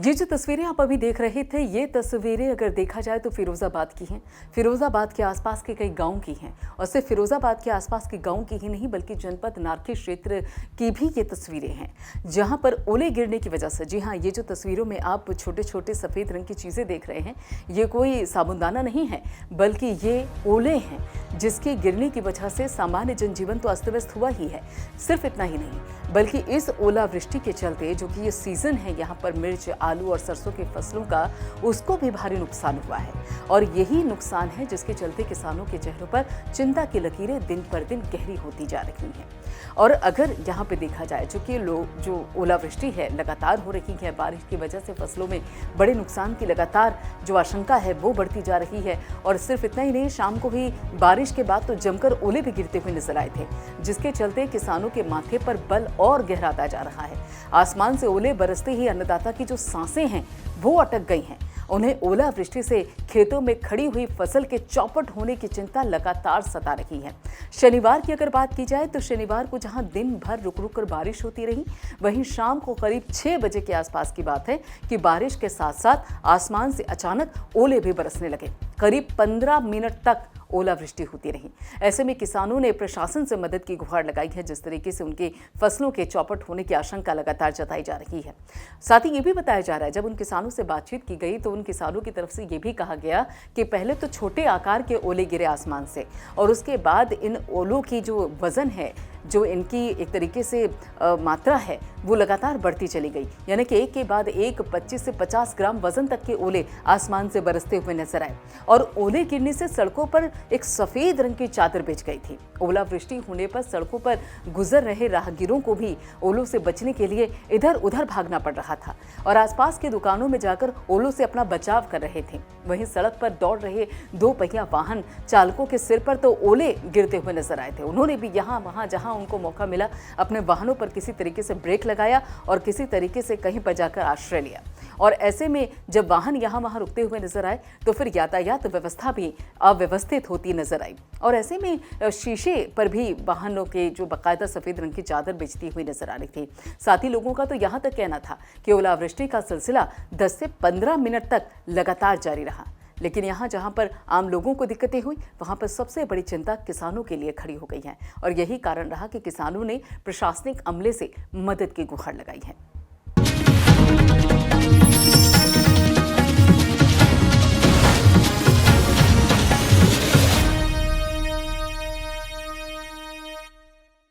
ये जो तस्वीरें आप अभी देख रहे थे, ये तस्वीरें अगर देखा जाए तो फिरोज़ाबाद की हैं। फिरोज़ाबाद के आसपास के कई गांव की हैं और सिर्फ फिरोज़ाबाद के आसपास के गांव की ही नहीं बल्कि जनपद नारखी क्षेत्र की भी ये तस्वीरें हैं, जहां पर ओले गिरने की वजह से, जी हाँ, ये जो तस्वीरों में आप छोटे छोटे सफ़ेद रंग की चीज़ें देख रहे हैं, ये कोई साबुनदाना नहीं है बल्कि ये ओले हैं, जिसके गिरने की वजह से सामान्य जनजीवन तो अस्त व्यस्त हुआ ही है। सिर्फ इतना ही नहीं बल्कि इस ओलावृष्टि के चलते, जो कि ये सीज़न है यहाँ पर मिर्च, आलू और सरसों की फसलों का, उसको भी भारी नुकसान हुआ है। और यही नुकसान है जिसके चलते किसानों के चेहरों पर चिंता की लकीरें दिन पर दिन गहरी होती जा रही हैं। और अगर यहाँ पे देखा जाए, चूंकि जो ओलावृष्टि है लगातार हो रही है, बारिश की वजह से फसलों में बड़े नुकसान की लगातार जो आशंका है वो बढ़ती जा रही है। और सिर्फ इतना ही नहीं, शाम को भी बारिश के बाद तो जमकर ओले भी गिरते हुए नजर आए थे, जिसके चलते किसानों के माथे पर बल और गहराता जा रहा है। आसमान से ओले बरसते ही अन्नदाता की जो सांसें हैं वो अटक गई हैं। उन्हें ओलावृष्टि से खेतों में खड़ी हुई फसल के चौपट होने की चिंता लगातार सता रही है। शनिवार की अगर बात की जाए तो शनिवार को जहां दिन भर रुक रुक कर बारिश होती रही, वहीं शाम को करीब 6 बजे के आसपास की बात है कि बारिश के साथ साथ आसमान से अचानक ओले भी बरसने लगे। करीब 15 मिनट तक ओलावृष्टि होती रही। ऐसे में किसानों ने प्रशासन से मदद की गुहार लगाई है, जिस तरीके से उनकी फसलों के चौपट होने की आशंका लगातार जताई जा रही है। साथ ही ये भी बताया जा रहा है, जब उन किसानों से बातचीत की गई तो उन किसानों की तरफ से ये भी कहा गया कि पहले तो छोटे आकार के ओले गिरे आसमान से, और उसके बाद इन ओलों की जो वजन है, जो इनकी एक तरीके से मात्रा है, वो लगातार बढ़ती चली गई। यानी कि एक के बाद एक 25 से 50 ग्राम वजन तक के ओले आसमान से बरसते हुए नजर आए। और ओले गिरने से सड़कों पर एक सफेद रंग की चादर बिछ गई थी। ओलावृष्टि होने पर सड़कों पर गुजर रहे राहगीरों को भी ओलों से बचने के लिए इधर उधर भागना पड़ रहा था और आसपास की दुकानों में जाकर ओलों से अपना बचाव कर रहे थे। वहीं सड़क पर दौड़ रहे 2 पहिया वाहन चालकों के सिर पर तो ओले गिरते हुए नजर आए थे। उन्होंने भी यहाँ वहाँ जहाँ उनको मौका मिला अपने वाहनों पर किसी तरीके से ब्रेक लगाया और किसी तरीके से कहीं पर जाकर आश्रय लिया। और ऐसे में जब वाहन यहाँ वहाँ रुकते हुए नजर आए तो फिर यातायात व्यवस्था भी अव्यवस्थित होती नजर आई। और ऐसे में शीशे पर भी वाहनों के जो बाकायदा सफेद रंग की चादर बिछती हुई नजर आ रही थी। साथ ही लोगों का तो यहाँ तक कहना था कि ओलावृष्टि का सिलसिला 10 से 15 मिनट तक लगातार जारी रहा। लेकिन यहाँ जहाँ पर आम लोगों को दिक्कतें हुई, वहाँ पर सबसे बड़ी चिंता किसानों के लिए खड़ी हो गई है। और यही कारण रहा कि किसानों ने प्रशासनिक अमले से मदद की गुहार लगाई है।